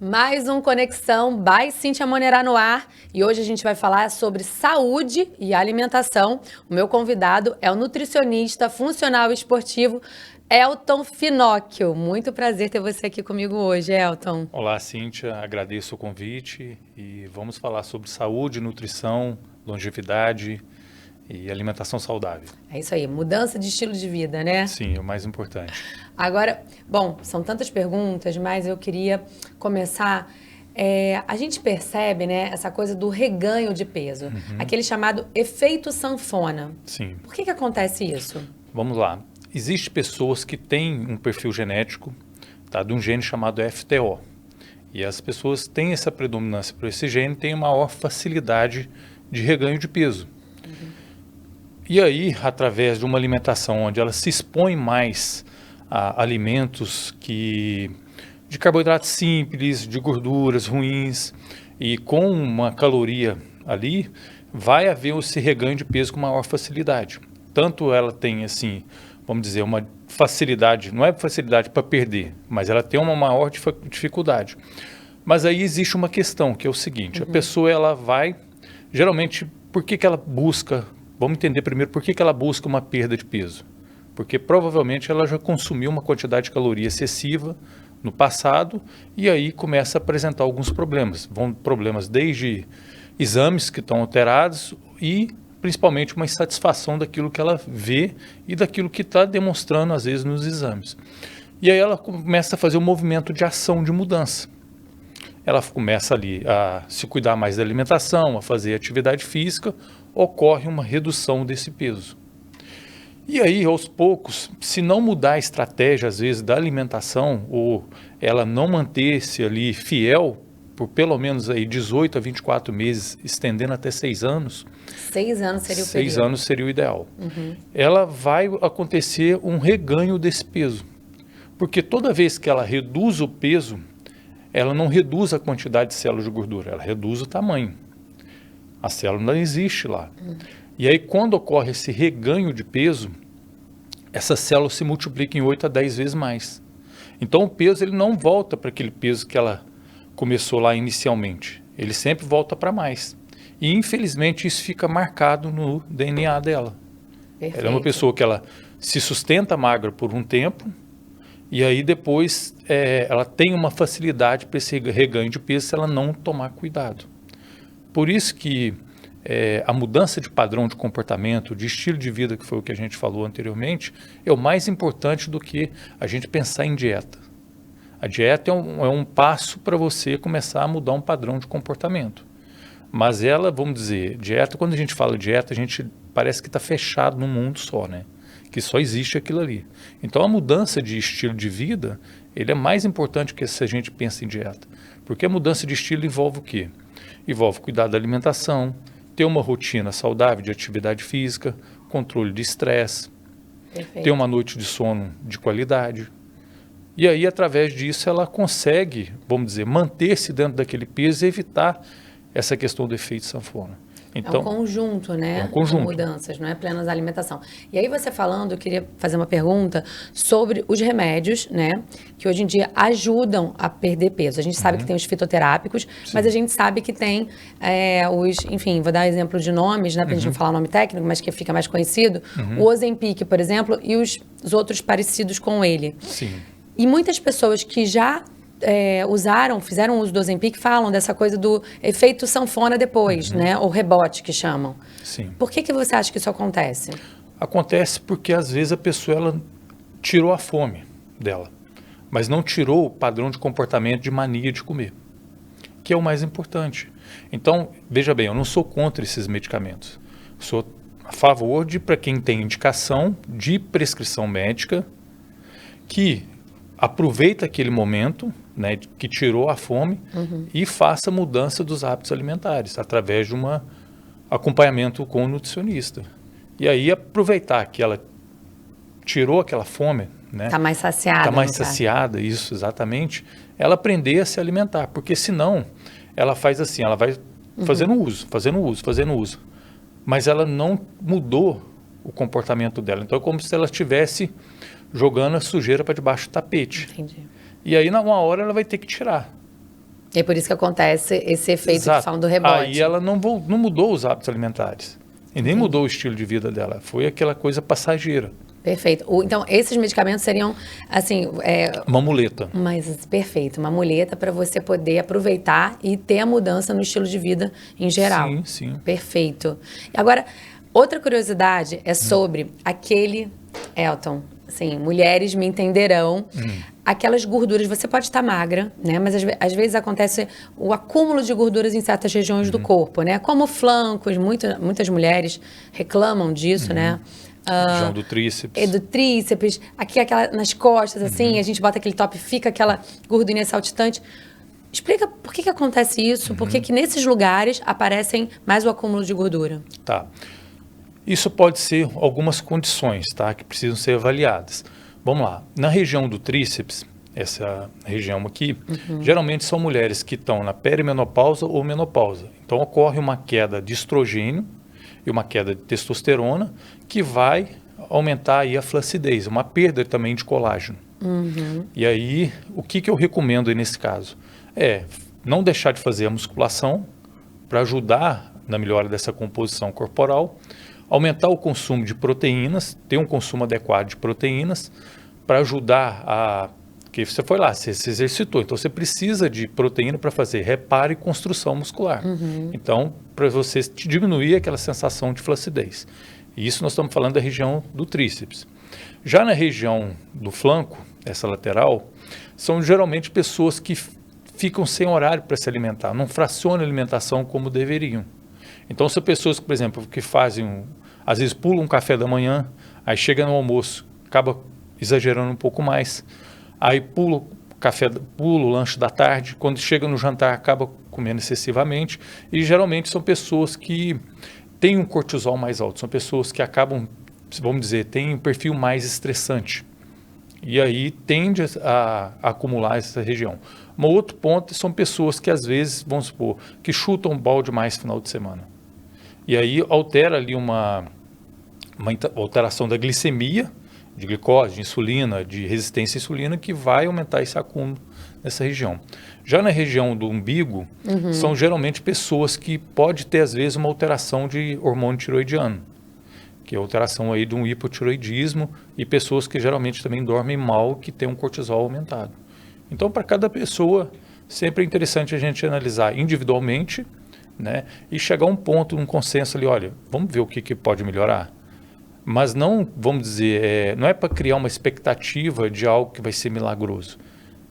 Mais um Conexão by Cíntia Monerá no ar, e hoje a gente vai falar sobre saúde e alimentação. O meu convidado é o nutricionista funcional e esportivo Elton Finocchio. Muito prazer ter você aqui comigo hoje, Elton. Olá, Cíntia, agradeço o convite e vamos falar sobre saúde, nutrição, longevidade e alimentação saudável. É isso aí, mudança de estilo de vida, né? Sim, é o mais importante. Agora, bom, são tantas perguntas, mas eu queria começar. A gente percebe, né, essa coisa do reganho de peso, aquele chamado efeito sanfona. Sim. Por que acontece isso? Vamos lá. Existem pessoas que têm um perfil genético, tá, de um gene chamado FTO. E as pessoas têm essa predominância por esse gene, têm maior facilidade de reganho de peso. E aí, através de uma alimentação onde ela se expõe mais a alimentos de carboidratos simples, de gorduras ruins, e com uma caloria ali, vai haver esse reganho de peso com maior facilidade. Tanto ela tem, assim, vamos dizer, uma facilidade, não é facilidade para perder, mas ela tem uma maior dificuldade. Mas aí existe uma questão, que é o seguinte, a pessoa, ela vai, geralmente, por que ela busca, vamos entender primeiro por que ela busca uma perda de peso. Porque provavelmente ela já consumiu uma quantidade de caloria excessiva no passado e aí começa a apresentar alguns problemas. Vão problemas desde exames que estão alterados e principalmente uma insatisfação daquilo que ela vê e daquilo que está demonstrando às vezes nos exames. E aí ela começa a fazer um movimento de ação, de mudança. Ela começa ali a se cuidar mais da alimentação, a fazer atividade física, ocorre uma redução desse peso. E aí, aos poucos, se não mudar a estratégia, às vezes, da alimentação, ou ela não manter-se ali fiel, por pelo menos aí 18 a 24 meses, estendendo até 6 anos. 6 anos seria o período. 6 anos seria o ideal. Ela vai acontecer um reganho desse peso. Porque toda vez que ela reduz o peso, ela não reduz a quantidade de células de gordura, ela reduz o tamanho. A célula não existe lá. E aí, quando ocorre esse reganho de peso, essa célula se multiplica em 8 a 10 vezes mais. Então, o peso ele não volta para aquele peso que ela começou lá inicialmente. Ele sempre volta para mais. E, infelizmente, isso fica marcado no DNA dela. Perfeito. Ela é uma pessoa que ela se sustenta magra por um tempo, e aí depois ela tem uma facilidade para esse reganho de peso se ela não tomar cuidado. Por isso que a mudança de padrão de comportamento, de estilo de vida, que foi o que a gente falou anteriormente, é o mais importante do que a gente pensar em dieta. A dieta é um passo para você começar a mudar um padrão de comportamento. Mas ela, vamos dizer, dieta, quando a gente fala dieta, a gente parece que está fechado num mundo só, né? Que só existe aquilo ali. Então a mudança de estilo de vida, ele é mais importante que se a gente pensa em dieta. Porque a mudança de estilo envolve o quê? Envolve cuidar da alimentação, ter uma rotina saudável de atividade física, controle de estresse, ter uma noite de sono de qualidade. E aí, através disso, ela consegue, vamos dizer, manter-se dentro daquele peso e evitar essa questão do efeito sanfona. Então, é um conjunto, né? É um conjunto. De mudanças, não é apenas a alimentação. E aí você falando, eu queria fazer uma pergunta sobre os remédios, né? Que hoje em dia ajudam a perder peso. A gente sabe que tem os fitoterápicos, mas a gente sabe que tem enfim, vou dar exemplo de nomes, né? Pra gente não falar o nome técnico, mas que fica mais conhecido. O Ozempic, por exemplo, e os outros parecidos com ele. Sim. E muitas pessoas que já fizeram uso do Ozempic, falam dessa coisa do efeito sanfona depois, né? Ou rebote, que chamam. Sim. Por que você acha que isso acontece? Acontece porque, às vezes, a pessoa ela tirou a fome dela, mas não tirou o padrão de comportamento de mania de comer, que é o mais importante. Então, veja bem, eu não sou contra esses medicamentos. Sou a favor de, para quem tem indicação de prescrição médica, que aproveita aquele momento, né, que tirou a fome e faça mudança dos hábitos alimentares através de um acompanhamento com o nutricionista. E aí aproveitar que ela tirou aquela fome, né? Está mais saciada. Está mais saciada, isso, exatamente. Ela aprender a se alimentar, porque senão ela faz assim, ela vai fazendo uso, mas ela não mudou o comportamento dela. Então é como se ela estivesse jogando a sujeira para debaixo do tapete. Entendi. E aí, na uma hora, ela vai ter que tirar. E é por isso que acontece esse efeito Exato. que falam do rebote. Aí ela não mudou os hábitos alimentares. E nem mudou o estilo de vida dela. Foi aquela coisa passageira. Perfeito. Então, esses medicamentos seriam, assim... Uma muleta. Mas, perfeito. Uma muleta para você poder aproveitar e ter a mudança no estilo de vida em geral. Sim, sim. Perfeito. Agora, outra curiosidade é sobre aquele... Elton, assim, mulheres me entenderão. Aquelas gorduras, você pode estar magra, né? Mas às vezes acontece o acúmulo de gorduras em certas regiões do corpo, né? Como flancos, muitas mulheres reclamam disso, né? Região do tríceps. Do tríceps, aqui nas costas, assim, a gente bota aquele top, fica aquela gordurinha saltitante. Explica por que acontece isso, por que nesses lugares aparecem mais o acúmulo de gordura. Tá. Isso pode ser algumas condições, tá? Que precisam ser avaliadas. Vamos lá. Na região do tríceps, essa região aqui, geralmente são mulheres que estão na perimenopausa ou menopausa. Então ocorre uma queda de estrogênio e uma queda de testosterona que vai aumentar aí a flacidez, uma perda também de colágeno. E aí, o que eu recomendo aí nesse caso? É não deixar de fazer a musculação para ajudar na melhora dessa composição corporal, aumentar o consumo de proteínas, ter um consumo adequado de proteínas para ajudar a... que você foi lá, você se exercitou, então você precisa de proteína para fazer reparo e construção muscular. Então, para você diminuir aquela sensação de flacidez. E isso nós estamos falando da região do tríceps. Já na região do flanco, essa lateral, são geralmente pessoas que ficam sem horário para se alimentar, não fracionam a alimentação como deveriam. Então, são pessoas que, por exemplo, que fazem, às vezes pulam um café da manhã, aí chega no almoço, acaba exagerando um pouco mais, aí pula o lanche da tarde, quando chega no jantar acaba comendo excessivamente, e geralmente são pessoas que têm um cortisol mais alto, são pessoas que acabam, vamos dizer, têm um perfil mais estressante, e aí tende a acumular essa região. Um outro ponto são pessoas que às vezes, vamos supor, que chutam balde mais no final de semana. E aí altera ali uma alteração da glicemia, de glicose, de insulina, de resistência à insulina, que vai aumentar esse acúmulo nessa região. Já na região do umbigo, são geralmente pessoas que pode ter, às vezes, uma alteração de hormônio tiroidiano, que é a alteração aí de um hipotiroidismo, e pessoas que geralmente também dormem mal, que têm um cortisol aumentado. Então, para cada pessoa, sempre é interessante a gente analisar individualmente, né, e chegar a um ponto, um consenso ali, olha, vamos ver o que pode melhorar. Mas não, vamos dizer, não é para criar uma expectativa de algo que vai ser milagroso.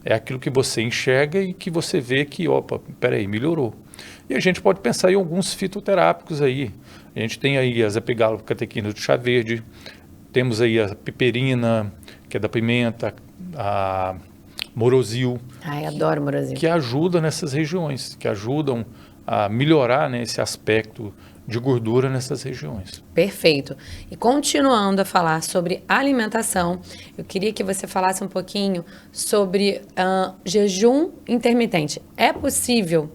É aquilo que você enxerga e que você vê que, opa, peraí, melhorou. E a gente pode pensar em alguns fitoterápicos aí. A gente tem aí as epigalocatequinas do chá verde, temos aí a piperina, que é da pimenta, a morosil. Ai, adoro morosil. Que ajuda nessas regiões, que ajudam a melhorar, né, esse aspecto de gordura nessas regiões. Perfeito. E continuando a falar sobre alimentação, eu queria que você falasse um pouquinho sobre jejum intermitente. É possível,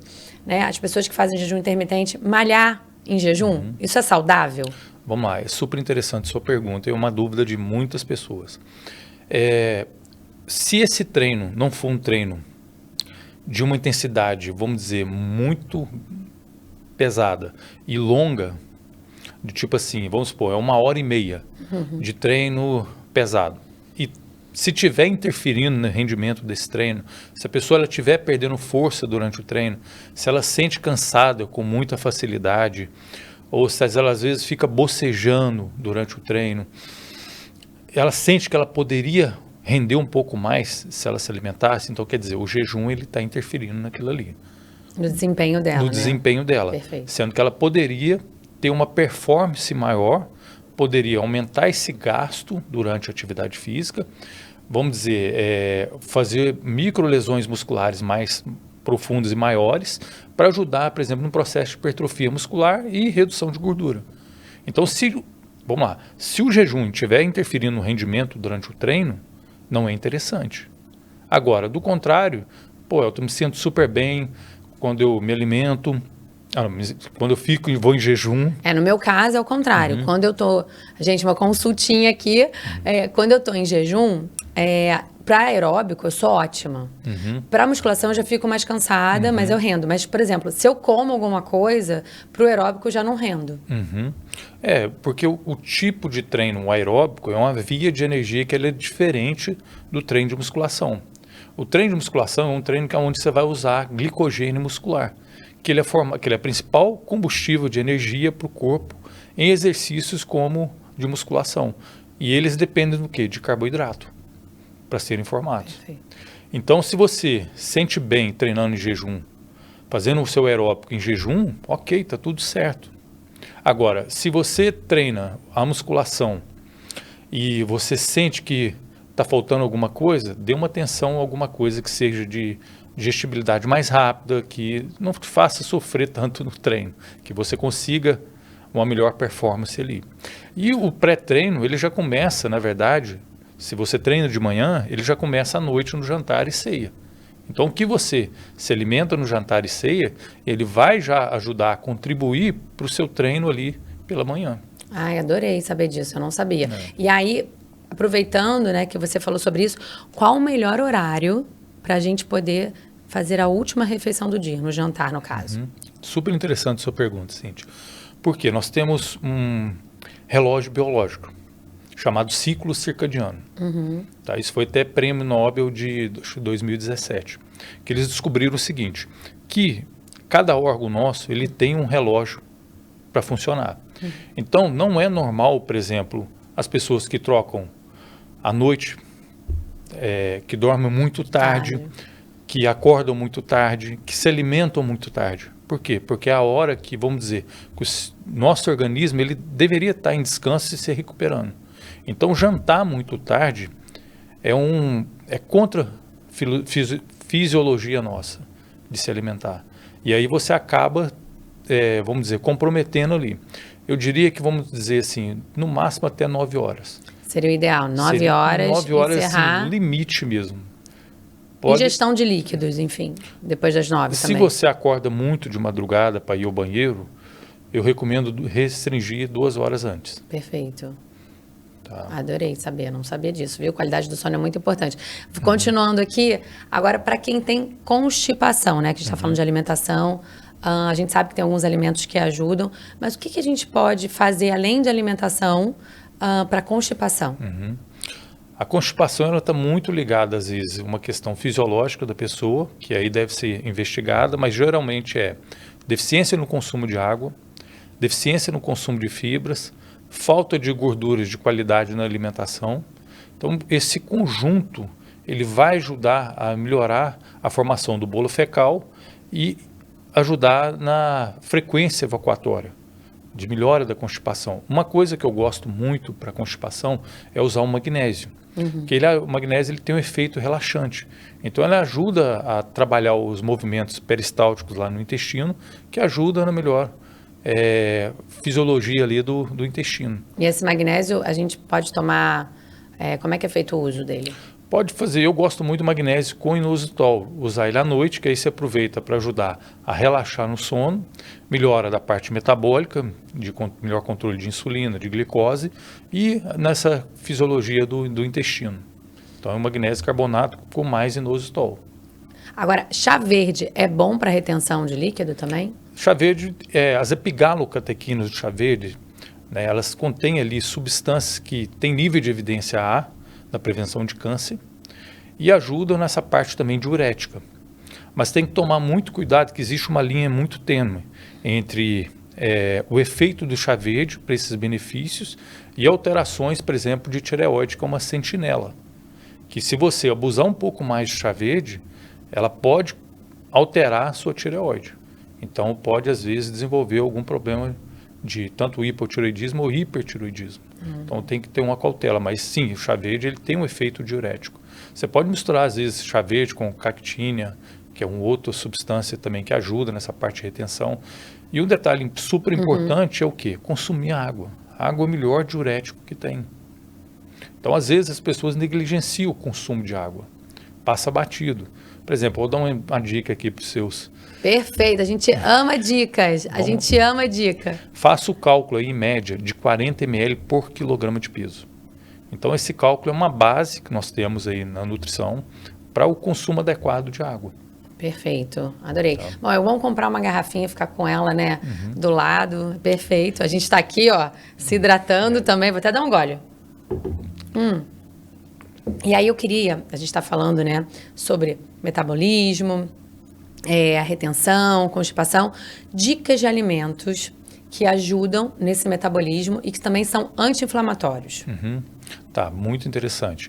né, as pessoas que fazem jejum intermitente malhar em jejum? Isso é saudável? Vamos lá, é super interessante a sua pergunta, é uma dúvida de muitas pessoas. Se esse treino não for um treino de uma intensidade, vamos dizer, muito pesada e longa, de tipo assim, vamos supor, é 1h30 de treino pesado. E se tiver interferindo no rendimento desse treino, se a pessoa estiver perdendo força durante o treino, se ela sente cansada com muita facilidade, ou se ela às vezes fica bocejando durante o treino, ela sente que ela poderia render um pouco mais se ela se alimentasse, então quer dizer, o jejum ele está interferindo naquilo ali. No desempenho dela. No desempenho dela. Perfeito. Sendo que ela poderia ter uma performance maior, poderia aumentar esse gasto durante a atividade física, vamos dizer, fazer microlesões musculares mais profundas e maiores, para ajudar, por exemplo, no processo de hipertrofia muscular e redução de gordura. Então, vamos lá, se o jejum estiver interferindo no rendimento durante o treino, não é interessante. Agora, do contrário, eu me sinto super bem quando eu me alimento, Quando eu fico e vou em jejum... No meu caso é o contrário. Quando eu tô... Gente, uma consultinha aqui. Quando eu tô em jejum, para aeróbico eu sou ótima. Para musculação eu já fico mais cansada, mas eu rendo. Mas, por exemplo, se eu como alguma coisa, pro aeróbico eu já não rendo. Porque o tipo de treino aeróbico é uma via de energia que ele é diferente do treino de musculação. O treino de musculação é um treino onde você vai usar glicogênio muscular, que ele é a principal combustível de energia para o corpo em exercícios como de musculação. E eles dependem do quê? De carboidrato, para serem formados. Perfeito. Então, se você sente bem treinando em jejum, fazendo o seu aeróbico em jejum, ok, está tudo certo. Agora, se você treina a musculação e você sente que está faltando alguma coisa, dê uma atenção a alguma coisa que seja de digestibilidade mais rápida, que não te faça sofrer tanto no treino, que você consiga uma melhor performance ali. E o pré-treino, ele já começa, na verdade, se você treina de manhã, ele já começa à noite no jantar e ceia. Então, o que você se alimenta no jantar e ceia, ele vai já ajudar a contribuir para o seu treino ali pela manhã. Ai, adorei saber disso, eu não sabia. E aí, aproveitando, né, que você falou sobre isso, qual o melhor horário para a gente poder fazer a última refeição do dia, no jantar, no caso? Super interessante a sua pergunta, Cíntia. Porque nós temos um relógio biológico chamado ciclo circadiano. Tá? Isso foi até prêmio Nobel de 2017. Que eles descobriram o seguinte, que cada órgão nosso ele tem um relógio para funcionar. Então, não é normal, por exemplo, as pessoas que trocam à noite, que dormem muito tarde, que acordam muito tarde, que se alimentam muito tarde. Por quê? Porque é a hora que, vamos dizer, que o nosso organismo ele deveria estar em descanso e se recuperando. Então, jantar muito tarde é contra a fisiologia nossa de se alimentar. E aí você acaba, vamos dizer, comprometendo ali. Eu diria que, vamos dizer assim, no máximo até 9 horas. Seria o ideal, 9 horas, 9 horas encerrar. Assim, limite mesmo. Ingestão de líquidos, enfim, depois das 9 Se também. Se você acorda muito de madrugada para ir ao banheiro, eu recomendo restringir 2 horas antes. Perfeito. Tá. Adorei saber, não sabia disso, viu? Qualidade do sono é muito importante. Continuando aqui, agora para quem tem constipação, né? Que a gente está falando de alimentação, a gente sabe que tem alguns alimentos que ajudam, mas o que a gente pode fazer além de alimentação para constipação? A constipação está muito ligada, às vezes, a uma questão fisiológica da pessoa, que aí deve ser investigada, mas geralmente é deficiência no consumo de água, deficiência no consumo de fibras, falta de gorduras de qualidade na alimentação. Então, esse conjunto ele vai ajudar a melhorar a formação do bolo fecal e ajudar na frequência evacuatória, de melhora da constipação. Uma coisa que eu gosto muito para constipação é usar o magnésio. Porque o magnésio ele tem um efeito relaxante. Então, ele ajuda a trabalhar os movimentos peristálticos lá no intestino, que ajuda na melhor fisiologia ali do intestino. E esse magnésio, a gente pode tomar... como é que é feito o uso dele? Pode fazer. Eu gosto muito do magnésio com inositol. Usar ele à noite, que aí você aproveita para ajudar a relaxar no sono, melhora da parte metabólica, de melhor controle de insulina, de glicose, e nessa fisiologia do intestino. Então, é um magnésio carbonato com mais inositol. Agora, chá verde é bom para retenção de líquido também? Chá verde, as epigalocatequinas do chá verde, né, elas contêm ali substâncias que têm nível de evidência A, na prevenção de câncer, e ajudam nessa parte também diurética. Mas tem que tomar muito cuidado, que existe uma linha muito tênue entre o efeito do chá verde para esses benefícios e alterações, por exemplo, de tireoide, que é uma sentinela. Que se você abusar um pouco mais de chá verde, ela pode alterar a sua tireoide. Então, pode, às vezes, desenvolver algum problema de tanto hipotireoidismo ou hipertireoidismo. Então, tem que ter uma cautela. Mas, sim, o chá verde ele tem um efeito diurético. Você pode misturar, às vezes, chá verde com cactínia, que é uma outra substância também que ajuda nessa parte de retenção. E um detalhe super importante é o quê? Consumir água. A água é o melhor diurético que tem. Então, às vezes, as pessoas negligenciam o consumo de água. Passa batido. Por exemplo, vou dar uma dica aqui para os seus. Perfeito, a gente ama dicas, a gente ama dica. Faça o cálculo aí, em média, de 40 ml por quilograma de peso. Então, esse cálculo é uma base que nós temos aí na nutrição para o consumo adequado de água. Perfeito, adorei. Tá. Bom, vamos comprar uma garrafinha e ficar com ela, né, do lado. Perfeito. A gente está aqui, ó, se hidratando também. Vou até dar um gole. E aí a gente está falando, né, sobre metabolismo, a retenção, constipação, dicas de alimentos que ajudam nesse metabolismo e que também são anti-inflamatórios. Tá, muito interessante.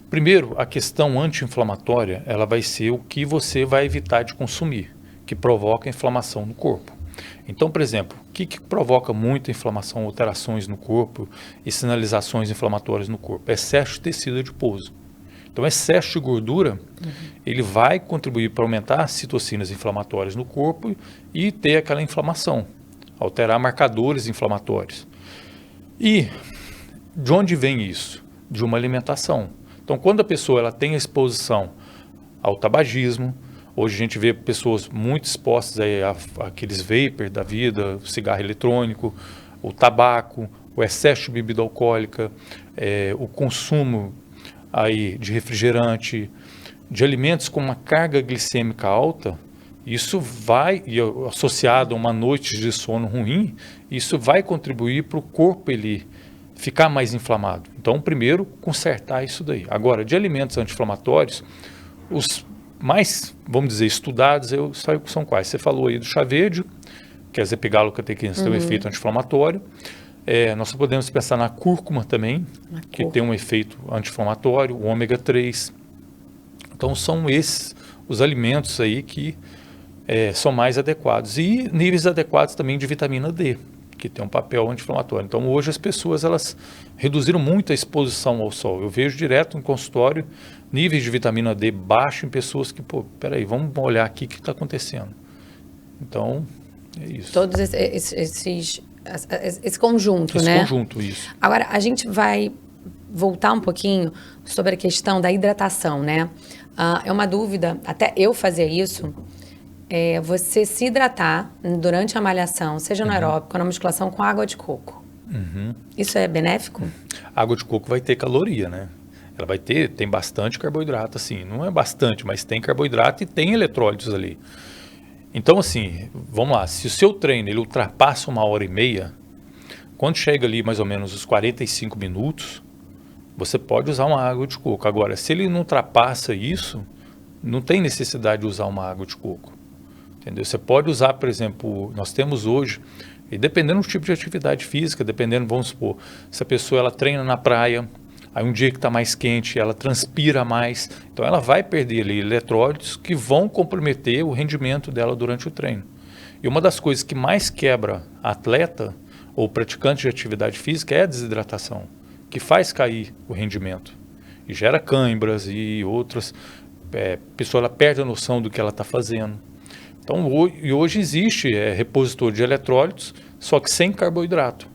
Primeiro, a questão anti-inflamatória, ela vai ser o que você vai evitar de consumir, que provoca inflamação no corpo. Então, por exemplo, o que provoca muita inflamação, alterações no corpo e sinalizações inflamatórias no corpo? Excesso de tecido adiposo. Então, excesso de gordura, ele vai contribuir para aumentar as citocinas inflamatórias no corpo e ter aquela inflamação, alterar marcadores inflamatórios. E de onde vem isso? De uma alimentação. Então, quando a pessoa ela tem exposição ao tabagismo, hoje a gente vê pessoas muito expostas aí àqueles vapor da vida, o cigarro eletrônico, o tabaco, o excesso de bebida alcoólica, o consumo aí de refrigerante, de alimentos com uma carga glicêmica alta, isso vai, e associado a uma noite de sono ruim, isso vai contribuir para o corpo ele ficar mais inflamado. Então, primeiro, consertar isso daí. Agora, de alimentos anti-inflamatórios, os mais, vamos dizer, estudados são quais? Você falou aí do chá verde, que as epigalocatequinas têm um efeito anti-inflamatório. Nós podemos pensar na cúrcuma também, que tem um efeito anti-inflamatório, o ômega 3. Então, são esses os alimentos aí que são mais adequados. E níveis adequados também de vitamina D, que tem um papel anti-inflamatório. Então, hoje as pessoas elas reduziram muito a exposição ao sol. Eu vejo direto no consultório níveis de vitamina D baixo em pessoas que, peraí, vamos olhar aqui o que está acontecendo. Então, é isso. Todos esse conjunto, né? Esse conjunto, isso. Agora, a gente vai voltar um pouquinho sobre a questão da hidratação, né? É uma dúvida, até eu fazia isso, você se hidratar durante a malhação, seja no aeróbico ou na musculação, com água de coco. Isso é benéfico? A água de coco vai ter caloria, né? Ela tem bastante carboidrato, assim, não é bastante, mas tem carboidrato e tem eletrólitos ali. Então, assim, vamos lá, se o seu treino ele ultrapassa 1h30, quando chega ali mais ou menos os 45 minutos, você pode usar uma água de coco. Agora, se ele não ultrapassa isso, não tem necessidade de usar uma água de coco. Entendeu? Você pode usar, por exemplo, nós temos hoje, e dependendo do tipo de atividade física, dependendo, vamos supor, se a pessoa ela treina na praia, aí um dia que está mais quente, ela transpira mais, então ela vai perder ali eletrólitos que vão comprometer o rendimento dela durante o treino. E uma das coisas que mais quebra atleta ou praticante de atividade física é a desidratação, que faz cair o rendimento e gera cãibras e outras, a pessoa ela perde a noção do que ela está fazendo. Então, hoje existe repositor de eletrólitos, só que sem carboidrato.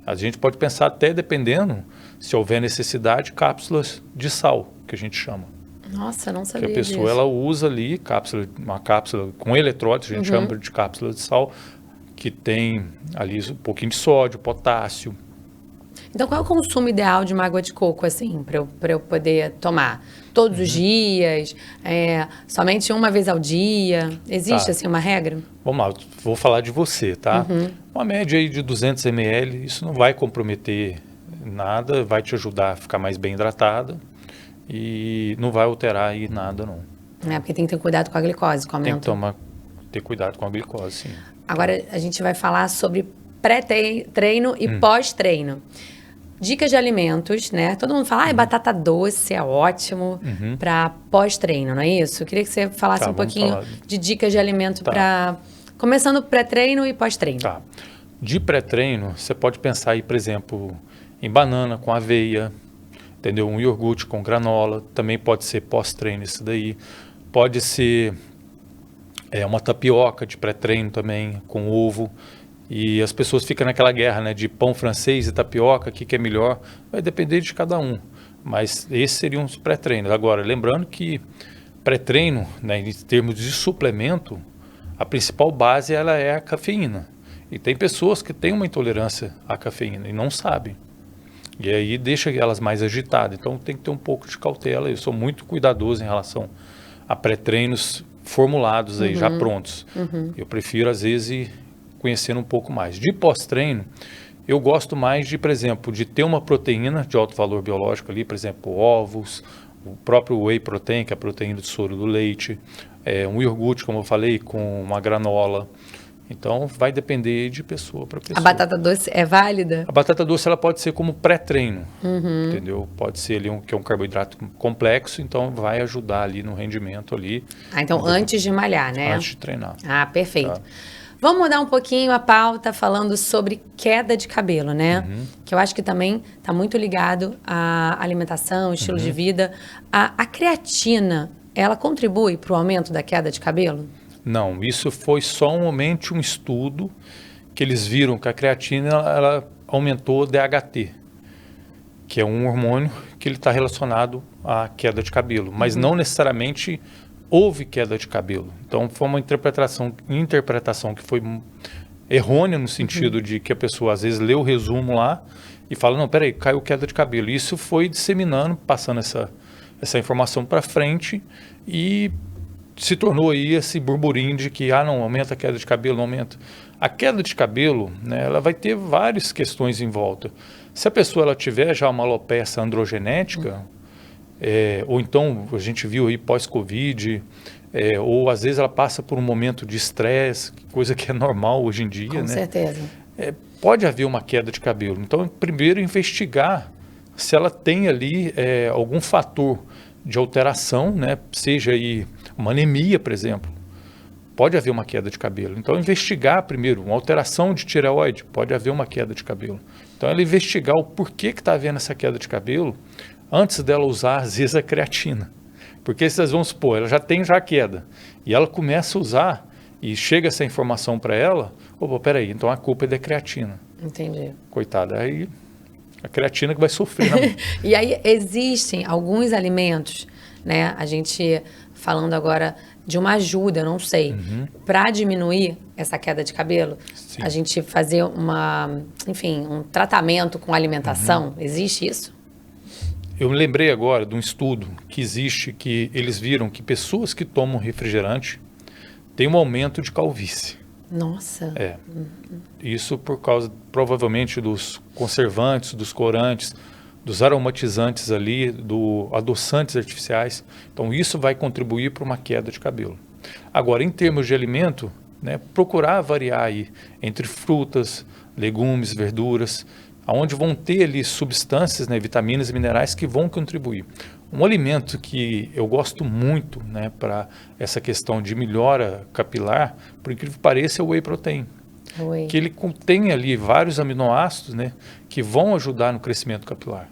A gente pode pensar até, dependendo, se houver necessidade, cápsulas de sal, que a gente chama. Nossa, não sabia que a pessoa disso. Ela usa ali uma cápsula com eletrólitos, a gente chama de cápsula de sal, que tem ali um pouquinho de sódio, potássio. Então, qual é o consumo ideal de uma água de coco, assim, para eu poder tomar? Todos os dias? Somente uma vez ao dia? Existe, assim, uma regra? Vamos lá, vou falar de você, tá? Uma média aí de 200 ml, isso não vai comprometer nada, vai te ajudar a ficar mais bem hidratada e não vai alterar aí nada, não. Porque tem que ter cuidado com a glicose, com o aumento. Tem que ter cuidado com a glicose, sim. Agora, a gente vai falar sobre pré-treino e pós-treino. Dicas de alimentos, né? Todo mundo fala, batata doce é ótimo para pós-treino, não é isso? Eu queria que você falasse um pouquinho de dicas de alimento para... Começando pré-treino e pós-treino. Tá. De pré-treino, você pode pensar aí, por exemplo, em banana com aveia, entendeu? Um iogurte com granola, também pode ser pós-treino isso daí. Pode ser uma tapioca de pré-treino também, com ovo. E as pessoas ficam naquela guerra, né, de pão francês e tapioca, o que é melhor? Vai depender de cada um, mas esses seriam os pré-treinos. Agora, lembrando que pré-treino, né, em termos de suplemento, a principal base ela é a cafeína. E tem pessoas que têm uma intolerância à cafeína e não sabem. E aí deixa elas mais agitadas. Então tem que ter um pouco de cautela. Eu sou muito cuidadoso em relação a pré-treinos formulados aí, já prontos. Eu prefiro, às vezes, ir conhecendo um pouco mais. De pós-treino, eu gosto mais de, por exemplo, de ter uma proteína de alto valor biológico ali, por exemplo, ovos, o próprio whey protein, que é a proteína de soro do leite, um iogurte, como eu falei, com uma granola. Então, vai depender de pessoa para pessoa. A batata doce é válida? A batata doce ela pode ser como pré-treino, entendeu? Pode ser ali que é um carboidrato complexo, então vai ajudar ali no rendimento ali. Então, antes de malhar, né? Antes de treinar. Perfeito. Tá. Vamos mudar um pouquinho a pauta falando sobre queda de cabelo, né? Que eu acho que também está muito ligado à alimentação, estilo de vida. A creatina, ela contribui para o aumento da queda de cabelo? Não, isso foi somente um estudo que eles viram que a creatina ela aumentou o DHT, que é um hormônio que ele está relacionado à queda de cabelo, mas não necessariamente houve queda de cabelo. Então foi uma interpretação que foi errônea no sentido de que a pessoa às vezes lê o resumo lá e fala, não, peraí, caiu queda de cabelo. Isso foi disseminando, passando essa informação para frente e se tornou aí esse burburinho de que, não, aumenta a queda de cabelo, não aumenta. A queda de cabelo, né, ela vai ter várias questões em volta. Se a pessoa ela tiver já uma alopecia androgenética, ou então a gente viu aí pós-Covid, ou às vezes ela passa por um momento de estresse, coisa que é normal hoje em dia, Com né? certeza. Pode haver uma queda de cabelo. Então, primeiro investigar se ela tem ali algum fator de alteração, né? Seja aí uma anemia, por exemplo, pode haver uma queda de cabelo. Então, investigar primeiro, uma alteração de tireoide, pode haver uma queda de cabelo. Então, ela investigar o porquê que está havendo essa queda de cabelo, antes dela usar, às vezes, a creatina. Porque vocês vão supor, ela já tem a queda, e ela começa a usar, e chega essa informação para ela, peraí, então a culpa é da creatina. Entendi. Coitada, aí a creatina que vai sofrer na mão. E aí existem alguns alimentos, né? A gente falando agora de uma ajuda, não sei, para diminuir essa queda de cabelo, Sim. a gente fazer um tratamento com alimentação, existe isso? Eu me lembrei agora de um estudo que existe, que eles viram que pessoas que tomam refrigerante têm um aumento de calvície. Nossa. Isso por causa, provavelmente, dos conservantes, dos corantes, dos aromatizantes ali, dos adoçantes artificiais. Então, isso vai contribuir para uma queda de cabelo. Agora, em termos de alimento, né, procurar variar aí entre frutas, legumes, verduras, onde vão ter ali substâncias, né, vitaminas e minerais que vão contribuir. Um alimento que eu gosto muito, né, para essa questão de melhora capilar, por incrível que pareça, é o whey protein. Que ele contém ali vários aminoácidos, né, que vão ajudar no crescimento capilar.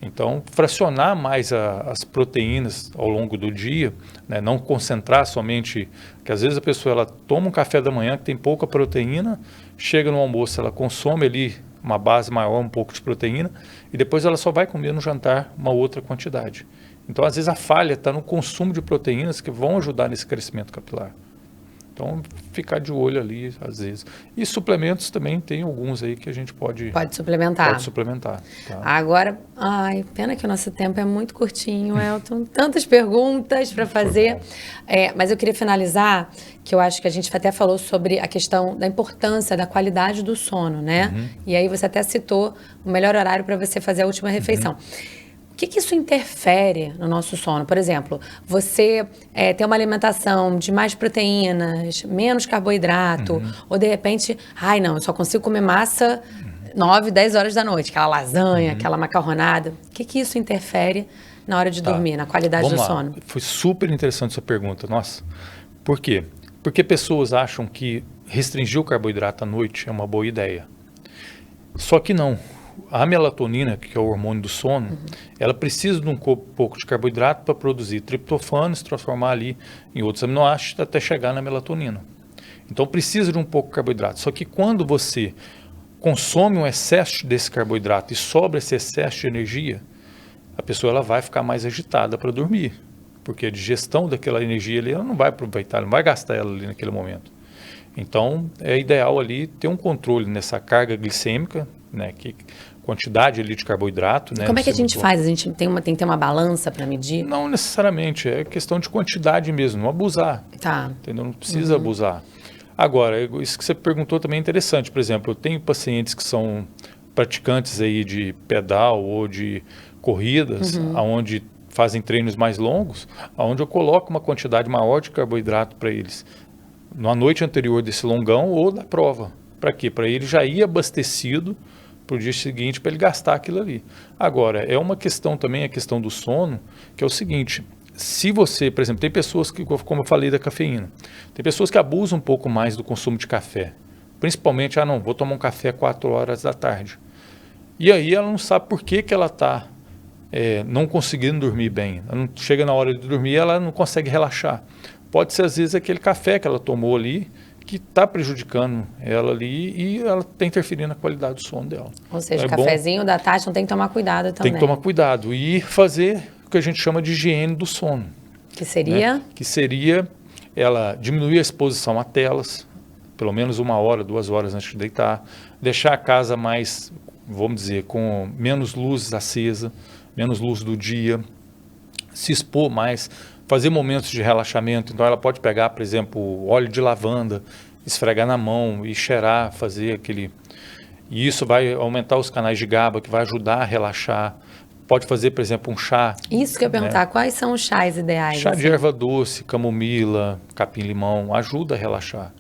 Então, fracionar mais as proteínas ao longo do dia, né, não concentrar somente, que às vezes a pessoa ela toma um café da manhã que tem pouca proteína, chega no almoço, ela consome ali uma base maior, um pouco de proteína, e depois ela só vai comer no jantar uma outra quantidade. Então, às vezes a falha está no consumo de proteínas que vão ajudar nesse crescimento capilar. Então, ficar de olho ali, às vezes. E suplementos também, tem alguns aí que a gente pode suplementar. Pode suplementar. Tá? Agora, pena que o nosso tempo é muito curtinho, Elton. Tantas perguntas para fazer. Mas eu queria finalizar, que eu acho que a gente até falou sobre a questão da importância da qualidade do sono, né? E aí você até citou o melhor horário para você fazer a última refeição. O que isso interfere no nosso sono? Por exemplo, você tem uma alimentação de mais proteínas, menos carboidrato, ou de repente, não, eu só consigo comer massa 9, 10 horas da noite, aquela lasanha, aquela macarronada. O que isso interfere na hora de dormir, na qualidade do sono? Foi super interessante essa pergunta, nossa. Por quê? Porque pessoas acham que restringir o carboidrato à noite é uma boa ideia. Só que não. A melatonina, que é o hormônio do sono, ela precisa de um pouco de carboidrato para produzir triptofano, se transformar ali em outros aminoácidos até chegar na melatonina. Então precisa de um pouco de carboidrato. Só que quando você consome um excesso desse carboidrato e sobra esse excesso de energia, a pessoa ela vai ficar mais agitada para dormir. porque a digestão daquela energia ali, ela não vai aproveitar, não vai gastar ela ali naquele momento. Então, é ideal ali ter um controle nessa carga glicêmica, né, que quantidade ali de carboidrato. Né, como é que a gente faz? A gente tem que ter uma balança para medir? Não necessariamente, é questão de quantidade mesmo, não abusar. Tá. Entendeu? Não precisa abusar. Agora, isso que você perguntou também é interessante. Por exemplo, eu tenho pacientes que são praticantes aí de pedal ou de corridas, onde fazem treinos mais longos, onde eu coloco uma quantidade maior de carboidrato para eles na noite anterior desse longão ou da prova. Para quê? Para ele já ir abastecido para o dia seguinte, para ele gastar aquilo ali. Agora, é uma questão também, a questão do sono, que é o seguinte: se você, por exemplo, tem pessoas que, como eu falei da cafeína, tem pessoas que abusam um pouco mais do consumo de café. Principalmente, vou tomar um café 4 horas da tarde. E aí ela não sabe por que ela está não conseguindo dormir bem. Ela não, chega na hora de dormir, ela não consegue relaxar. Pode ser, às vezes, aquele café que ela tomou ali, que está prejudicando ela ali e ela está interferindo na qualidade do sono dela. Ou seja, cafezinho da tarde, então tem que tomar cuidado também. Tem que tomar cuidado e fazer o que a gente chama de higiene do sono. Que seria? Né? Que seria ela diminuir a exposição a telas, pelo menos 1 hora, 2 horas antes de deitar, deixar a casa mais, vamos dizer, com menos luzes acesa, menos luz do dia, se expor mais, fazer momentos de relaxamento. Então ela pode pegar, por exemplo, óleo de lavanda, esfregar na mão e cheirar, fazer aquele... E isso vai aumentar os canais de GABA, que vai ajudar a relaxar. Pode fazer, por exemplo, um chá. Isso que eu ia perguntar, quais são os chás ideais? Chá de erva doce, camomila, capim-limão, ajuda a relaxar.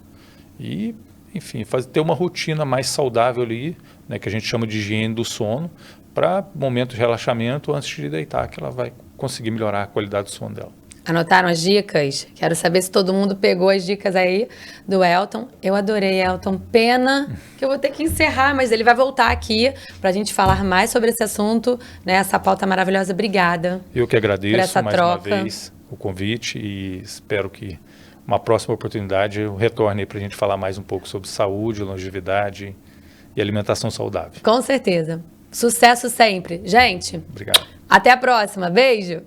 E, enfim, ter uma rotina mais saudável ali, né, que a gente chama de higiene do sono, para momento de relaxamento antes de deitar, que ela vai conseguir melhorar a qualidade do sono dela. Anotaram as dicas? Quero saber se todo mundo pegou as dicas aí do Elton. Eu adorei, Elton. Pena que eu vou ter que encerrar, mas ele vai voltar aqui para a gente falar mais sobre esse assunto, né? Essa pauta maravilhosa. Obrigada. Eu que agradeço por essa mais troca. uma vez o convite e espero que uma próxima oportunidade eu retorne para a gente falar mais um pouco sobre saúde, longevidade e alimentação saudável. Com certeza. Sucesso sempre. Gente, obrigado. Até a próxima. Beijo!